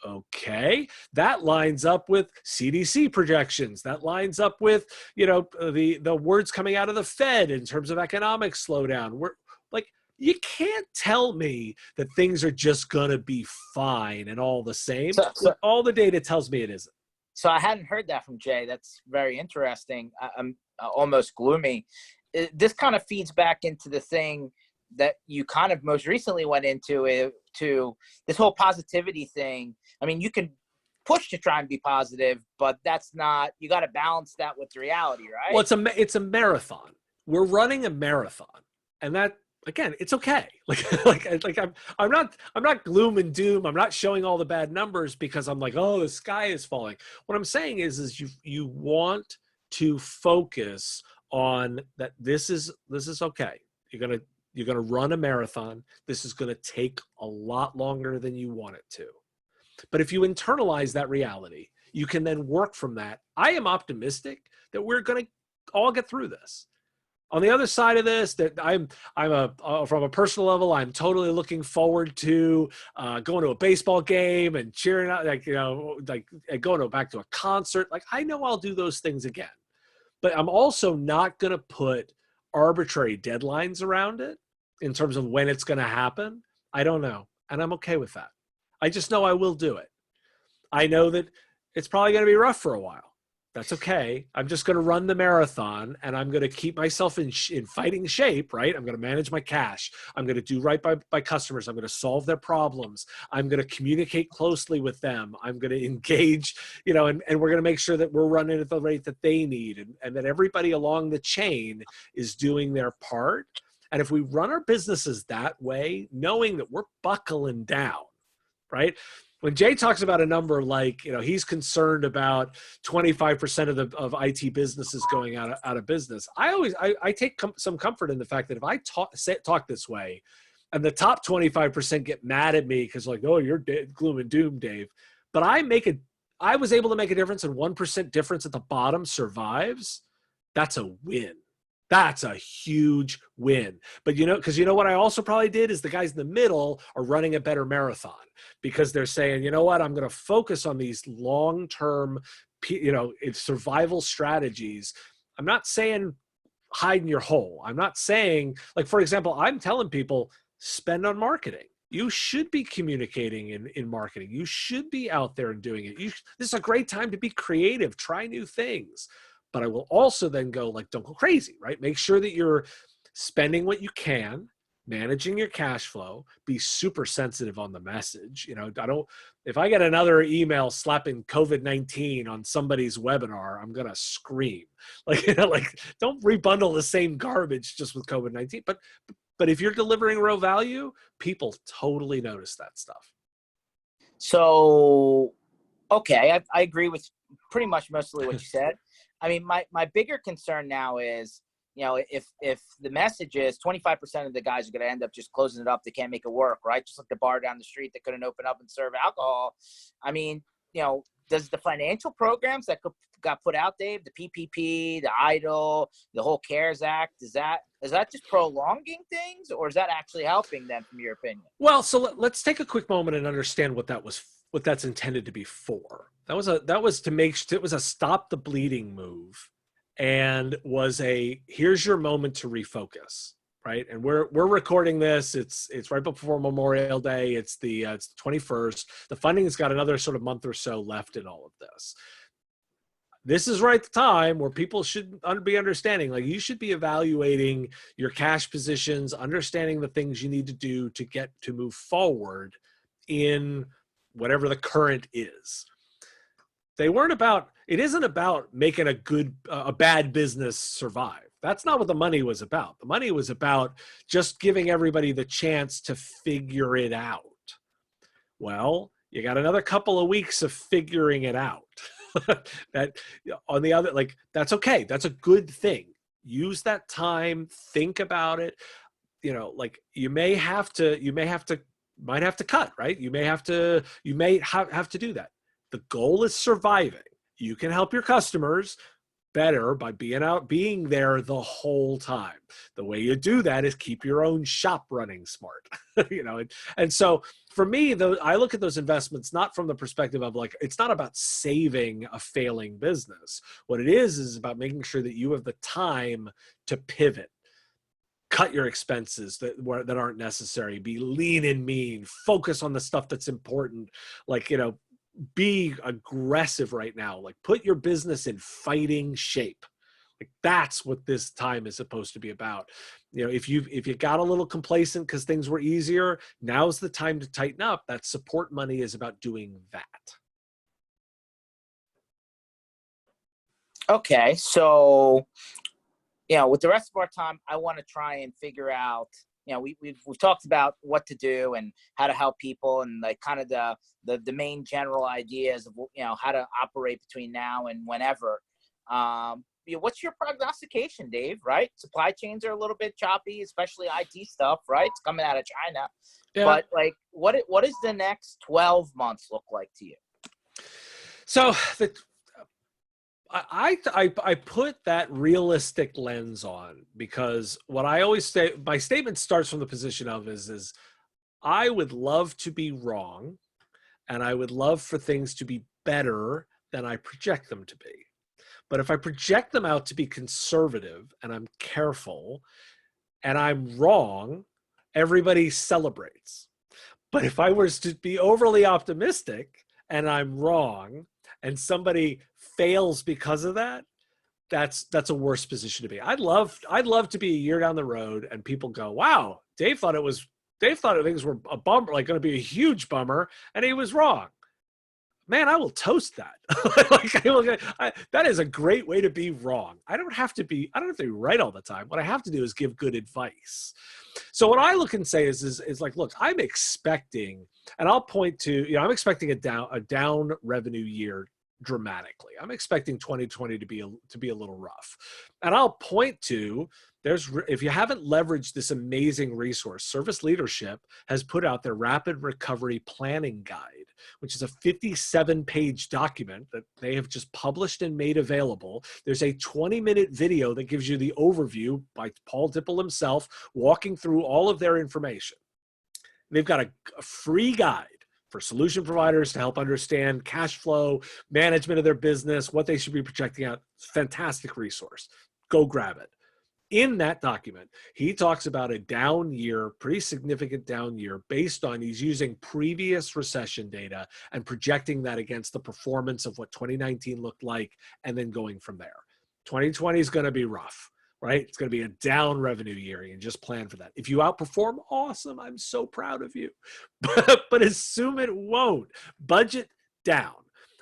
Okay, that lines up with CDC projections. That lines up with, the words coming out of the Fed in terms of economic slowdown. We're like, you can't tell me that things are just going to be fine and all the same. So all the data tells me it isn't. So I hadn't heard that from Jay. That's very interesting. I'm almost gloomy. This kind of feeds back into the thing that you kind of most recently went into to this whole positivity thing. I mean, you can push to try and be positive, but that's not, you got to balance that with reality, right? Well, it's a marathon. We're running a marathon, and that, again, it's okay. I'm not gloom and doom. I'm not showing all the bad numbers because I'm like, oh, the sky is falling. What I'm saying is you want to focus on that. This is okay. You're gonna run a marathon. This is gonna take a lot longer than you want it to. But if you internalize that reality, you can then work from that. I am optimistic that we're gonna all get through this. On the other side of this, that from a personal level, I'm totally looking forward to going to a baseball game and cheering out, going back to a concert. Like I know I'll do those things again, but I'm also not going to put arbitrary deadlines around it in terms of when it's going to happen. I don't know, and I'm okay with that. I just know I will do it. I know that it's probably going to be rough for a while. That's okay. I'm just going to run the marathon, and I'm going to keep myself in fighting shape, right? I'm going to manage my cash. I'm going to do right by customers. I'm going to solve their problems. I'm going to communicate closely with them. I'm going to engage, you know, and we're going to make sure that we're running at the rate that they need, and that everybody along the chain is doing their part. And if we run our businesses that way, knowing that we're buckling down, right? When Jay talks about a number like, you know, he's concerned about 25% of IT businesses going out of business. I take some comfort in the fact that if I talk this way, and the top 25% get mad at me because like, oh, you're gloom and doom, Dave. But I was able to make a difference, and 1% difference at the bottom survives. That's a win. That's a huge win. But you know, because you know what I also probably did is the guys in the middle are running a better marathon because they're saying, you know what, I'm going to focus on these long-term, you know, survival strategies. I'm not saying hide in your hole. I'm not saying, like, for example, I'm telling people spend on marketing. You should be communicating in marketing. You should be out there and doing it. This is a great time to be creative, try new things. But I will also then go like, don't go crazy, right? Make sure that you're spending what you can, managing your cash flow, be super sensitive on the message. You know, if I get another email slapping COVID-19 on somebody's webinar, I'm going to scream. Like, you know, like don't rebundle the same garbage just with COVID-19. But if you're delivering real value, people totally notice that stuff. So, okay, I agree with pretty much mostly what you said. I mean, my bigger concern now is, you know, if the message is 25% of the guys are going to end up just closing it up, they can't make it work, right? Just like the bar down the street that couldn't open up and serve alcohol. I mean, you know, does the financial programs that got put out, Dave, the PPP, the EIDL, the whole CARES Act, is that just prolonging things, or is that actually helping them, from your opinion? Well, so let's take a quick moment and understand what that's intended to be for. That was to make sure it was a stop the bleeding move, and was here's your moment to refocus, right? And we're recording this. It's right before Memorial Day. It's the 21st. The funding's got another sort of month or so left in all of this. This is right the time where people should be understanding, like you should be evaluating your cash positions, understanding the things you need to do to move forward in whatever the current is. It isn't about making a bad business survive. That's not what the money was about. The money was about just giving everybody the chance to figure it out. Well, you got another couple of weeks of figuring it out. That on the other, like, that's okay. That's a good thing. Use that time, think about it. You know, like might have to cut, right? You may have to do that. The goal is surviving. You can help your customers better by being there the whole time. The way you do that is keep your own shop running smart. You know, and so for me, though, I look at those investments not from the perspective of like, it's not about saving a failing business. What it is about making sure that you have the time to pivot, cut your expenses that aren't necessary, be lean and mean, focus on the stuff that's important. Like, you know, be aggressive right now. Like, put your business in fighting shape. Like, that's what this time is supposed to be about. You know, if you got a little complacent because things were easier, now's the time to tighten up. That support money is about doing that. Okay, so, you know, with the rest of our time, I want to try and figure out, you know, we've talked about what to do and how to help people, and like kind of the main general ideas of, you know, how to operate between now and whenever. You know, what's your prognostication, Dave? Right, supply chains are a little bit choppy, especially IT stuff. Right, it's coming out of China. Yeah. But like, what does the next 12 months look like to you? So I put that realistic lens on because what I always say, my statement starts from the position of is I would love to be wrong, and I would love for things to be better than I project them to be. But if I project them out to be conservative and I'm careful and I'm wrong, everybody celebrates. But if I was to be overly optimistic and I'm wrong and somebody fails because of that, that's a worse position to be. I'd love to be a year down the road and people go, wow, Dave thought things were a bummer, like going to be a huge bummer, and he was wrong. Man, I will toast that. That is a great way to be wrong. I don't have to be right all the time. What I have to do is give good advice. So what I look and say is like, look, I'm expecting, and I'll point to, I'm expecting a down revenue year dramatically. I'm expecting 2020 to be a little rough. And I'll point to, if you haven't leveraged this amazing resource, Service Leadership has put out their Rapid Recovery Planning Guide, which is a 57-page document that they have just published and made available. There's a 20-minute video that gives you the overview by Paul Dipple himself, walking through all of their information. They've got a free guide for solution providers to help understand cash flow, management of their business, what they should be projecting out. Fantastic resource. Go grab it. In that document, he talks about a down year, pretty significant down year, based on he's using previous recession data and projecting that against the performance of what 2019 looked like, and then going from there. 2020 is going to be rough, right? It's going to be a down revenue year. You just plan for that. If you outperform, awesome. I'm so proud of you. But assume it won't. Budget down.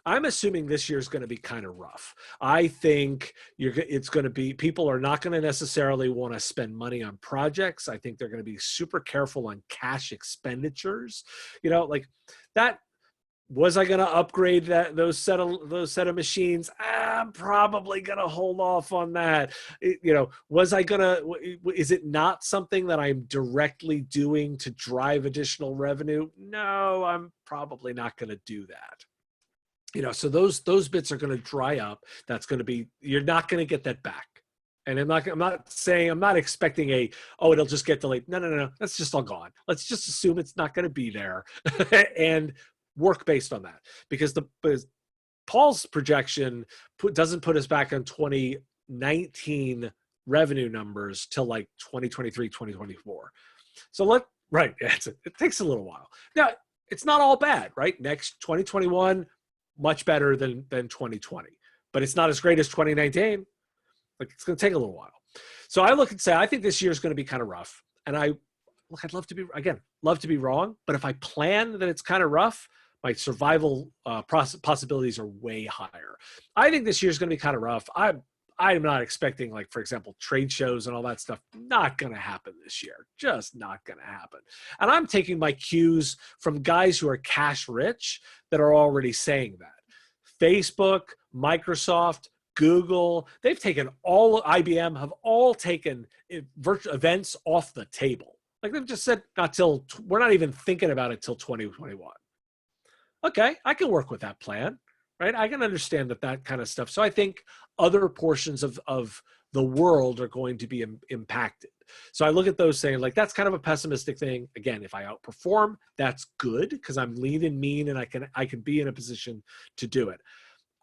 I'm assuming this year is going to be kind of rough. I think it's going to be, people are not going to necessarily want to spend money on projects. I think they're going to be super careful on cash expenditures. Like that. Was I going to upgrade those set of machines? I'm probably going to hold off on that. Was I going to? Is it not something that I'm directly doing to drive additional revenue? No, I'm probably not going to do that. So those bits are going to dry up. That's going to be, you're not going to get that back. And I'm not expecting it'll just get delayed. No. That's just all gone. Let's just assume it's not going to be there and work based on that, because Paul's projection doesn't put us back on 2019 revenue numbers till like 2023, 2024. So it takes a little while. Now, it's not all bad, right? Next 2021, much better than 2020, but it's not as great as 2019. Like, it's going to take a little while. So I look and say, I think this year is going to be kind of rough. And I'd love to be wrong. But if I plan that it's kind of rough, my survival possibilities are way higher. I think this year is going to be kind of rough. I'm not expecting, like, for example, trade shows and all that stuff. Not going to happen this year. Just not going to happen. And I'm taking my cues from guys who are cash rich that are already saying that. Facebook, Microsoft, Google, IBM have all taken virtual events off the table. Like, they've just said, we're not even thinking about it till 2021. Okay, I can work with that plan, right? I can understand that kind of stuff. So I think other portions of the world are going to be impacted. So I look at those saying, like, that's kind of a pessimistic thing. Again, if I outperform, that's good, because I'm lean and mean and I can be in a position to do it.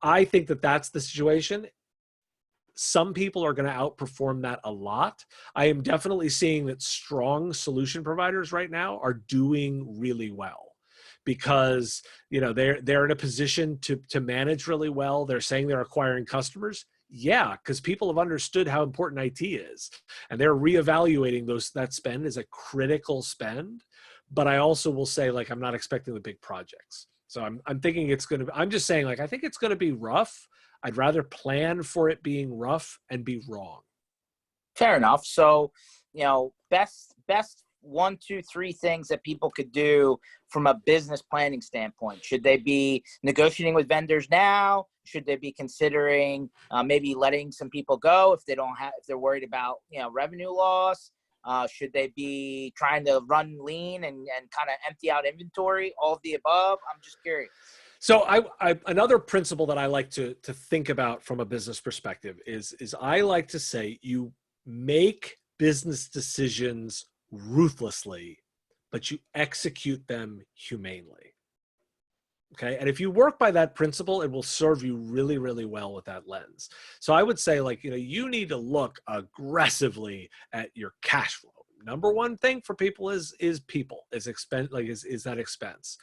I think that's the situation. Some people are going to outperform that a lot. I am definitely seeing that strong solution providers right now are doing really well, because they're in a position to manage really well. They're saying they're acquiring customers. Yeah, because people have understood how important IT is, and they're reevaluating that spend as a critical spend. But I also will say, like, I'm not expecting the big projects. So I'm thinking I'm just saying, like, I think it's going to be rough. I'd rather plan for it being rough and be wrong. Fair enough. So, best 1, 2, 3 things that people could do from a business planning standpoint. Should they be negotiating with vendors now? Should they be considering maybe letting some people go if they're worried about revenue loss? Should they be trying to run lean and kind of empty out inventory? All of the above. I'm just curious. So another principle that I like to think about from a business perspective is I like to say, you make business decisions ruthlessly, but you execute them humanely. Okay. And if you work by that principle, it will serve you really, really well with that lens. So I would say, like, you need to look aggressively at your cash flow. Number one thing for people is people, is that expense.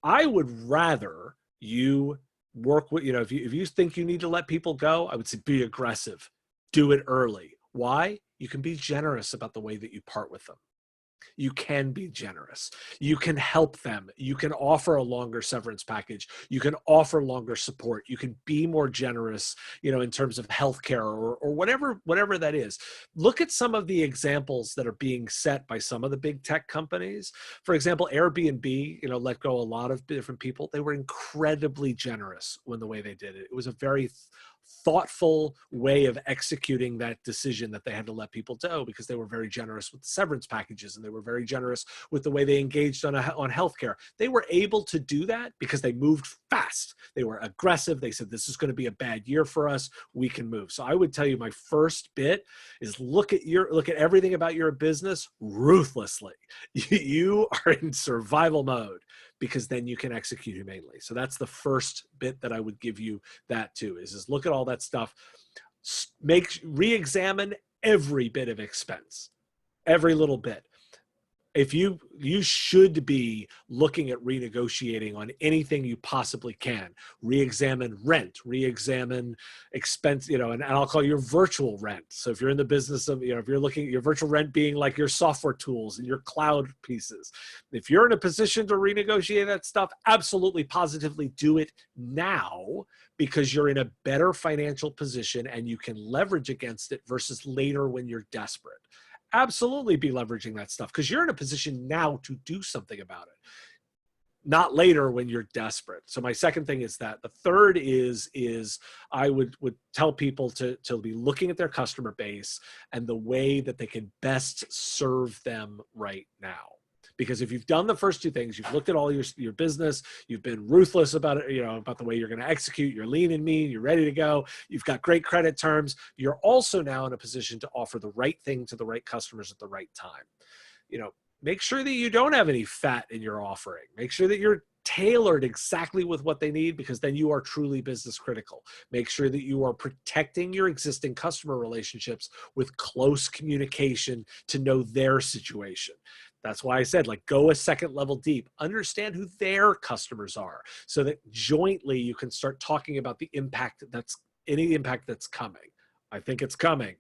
I would rather you work with, if you think you need to let people go, I would say be aggressive. Do it early. Why? You can be generous about the way that you part with them. You can be generous. You can help them. You can offer a longer severance package. You can offer longer support. You can be more generous, in terms of healthcare or whatever that is. Look at some of the examples that are being set by some of the big tech companies. For example, Airbnb, let go a lot of different people. They were incredibly generous when the way they did it. It was a very thoughtful way of executing that decision that they had to let people go, because they were very generous with the severance packages and they were very generous with the way they engaged on healthcare. They were able to do that because they moved fast. They were aggressive. They said, this is going to be a bad year for us. We can move. So I would tell you, my first bit is look at everything about your business ruthlessly. You are in survival mode, because then you can execute humanely. So that's the first bit that I would give you that too, is look at all that stuff, re-examine every bit of expense, every little bit. If you should be looking at renegotiating on anything you possibly can. Re-examine rent, re-examine expense, and I'll call your virtual rent. So if you're in the business of, if you're looking at your virtual rent being like your software tools and your cloud pieces, if you're in a position to renegotiate that stuff, absolutely, positively do it now, because you're in a better financial position and you can leverage against it versus later when you're desperate. Absolutely be leveraging that stuff, because you're in a position now to do something about it, not later when you're desperate. So my second thing is that. The third is I would tell people to be looking at their customer base and the way that they can best serve them right now. Because if you've done the first two things, you've looked at all your business, you've been ruthless about it, about the way you're going to execute, you're lean and mean, you're ready to go, you've got great credit terms, you're also now in a position to offer the right thing to the right customers at the right time. Make sure that you don't have any fat in your offering. Make sure that you're tailored exactly with what they need, because then you are truly business critical. Make sure that you are protecting your existing customer relationships with close communication to know their situation. That's why I said, go a second level deep, understand who their customers are, so that jointly you can start talking about the impact any impact that's coming. I think it's coming.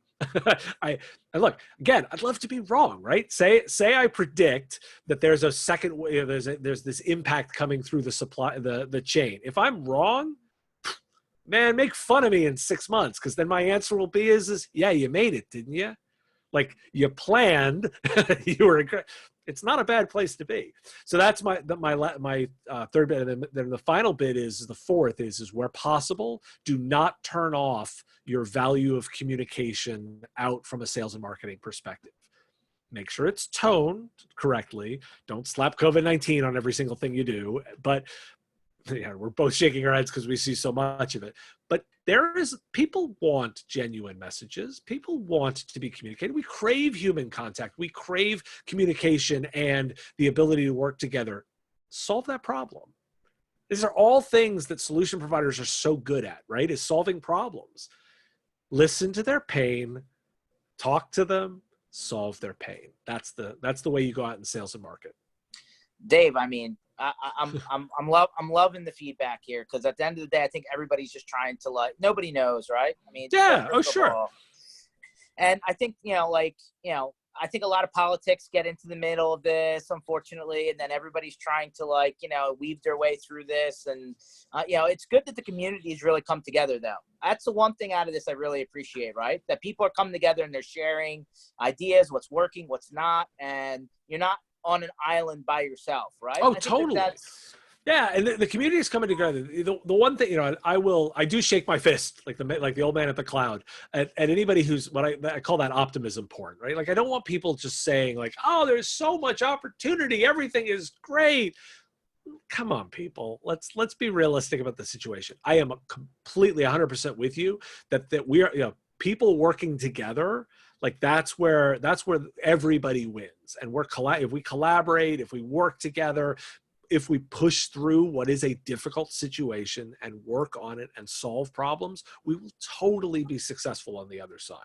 I look, again, I'd love to be wrong, right? Say I predict that there's a second way, there's this impact coming through the supply, the chain. If I'm wrong, man, make fun of me in 6 months, because then my answer will be is yeah, you made it, didn't you? You planned, you were. It's not a bad place to be. So that's my third bit. And then the final bit is the fourth is where possible, do not turn off your value of communication out from a sales and marketing perspective. Make sure it's toned correctly. Don't slap COVID-19 on every single thing you do. But we're both shaking our heads because we see so much of it. But people want genuine messages. People want to be communicated. We crave human contact. We crave communication and the ability to work together. Solve that problem. These are all things that solution providers are so good at, right? Is solving problems. Listen to their pain, talk to them, solve their pain. That's the way you go out in sales and market. Dave, I mean, I'm loving the feedback here, because at the end of the day, I think everybody's just trying to nobody knows, right? I mean, yeah, oh sure. And I think I think a lot of politics get into the middle of this, unfortunately, and then everybody's trying to weave their way through this, and it's good that the communities really come together, though. That's the one thing out of this I really appreciate, right? That people are coming together and they're sharing ideas, what's working, what's not, and you're not on an island by yourself, right? Oh, totally. Yeah, and the community is coming together. The one thing, I do shake my fist like the old man at the cloud at anybody who's what I call that optimism porn, right? I don't want people just saying oh, there's so much opportunity, everything is great. Come on, people. Let's be realistic about the situation. I am completely 100% with you that we are, people working together. That's where everybody wins. And if we collaborate, if we work together, if we push through what is a difficult situation and work on it and solve problems, we will totally be successful on the other side.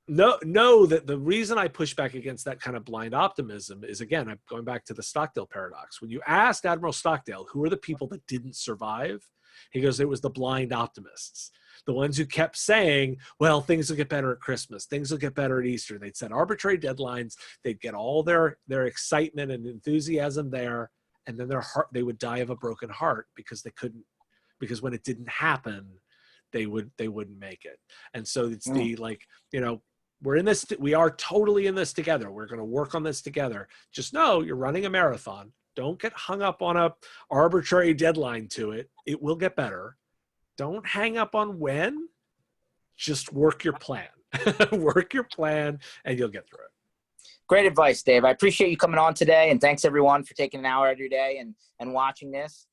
know that the reason I push back against that kind of blind optimism is, again, I'm going back to the Stockdale paradox. When you asked Admiral Stockdale, who are the people that didn't survive? He goes, it was the blind optimists. The ones who kept saying, well, things will get better at Christmas. Things will get better at Easter. They'd set arbitrary deadlines. They'd get all their excitement and enthusiasm there. And then they would die of a broken heart because because when it didn't happen, they wouldn't make it. And so it's we're in this, we are totally in this together. We're going to work on this together. Just know you're running a marathon. Don't get hung up on a arbitrary deadline to it. It will get better. Don't hang up on when, just work your plan. Work your plan and you'll get through it. Great advice, Dave. I appreciate you coming on today, and thanks everyone for taking an hour out of your day and watching this.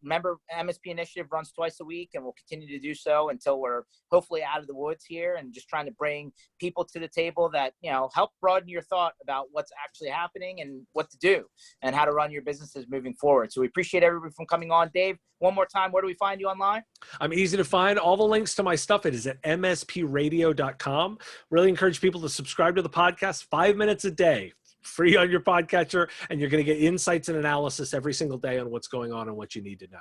Remember, MSP Initiative runs twice a week, and we'll continue to do so until we're hopefully out of the woods here, and just trying to bring people to the table that, help broaden your thought about what's actually happening and what to do and how to run your businesses moving forward. So we appreciate everybody from coming on. Dave, one more time, where do we find you online? I'm easy to find. All the links to my stuff, it is at mspradio.com. Really encourage people to subscribe to the podcast 5 minutes a day. Free on your podcatcher, and you're going to get insights and analysis every single day on what's going on and what you need to know.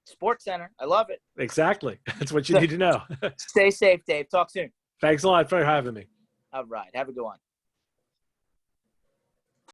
Sports Center. I love it. Exactly. That's what you need to know. Stay safe, Dave. Talk soon. Thanks a lot for having me. All right. Have a good one.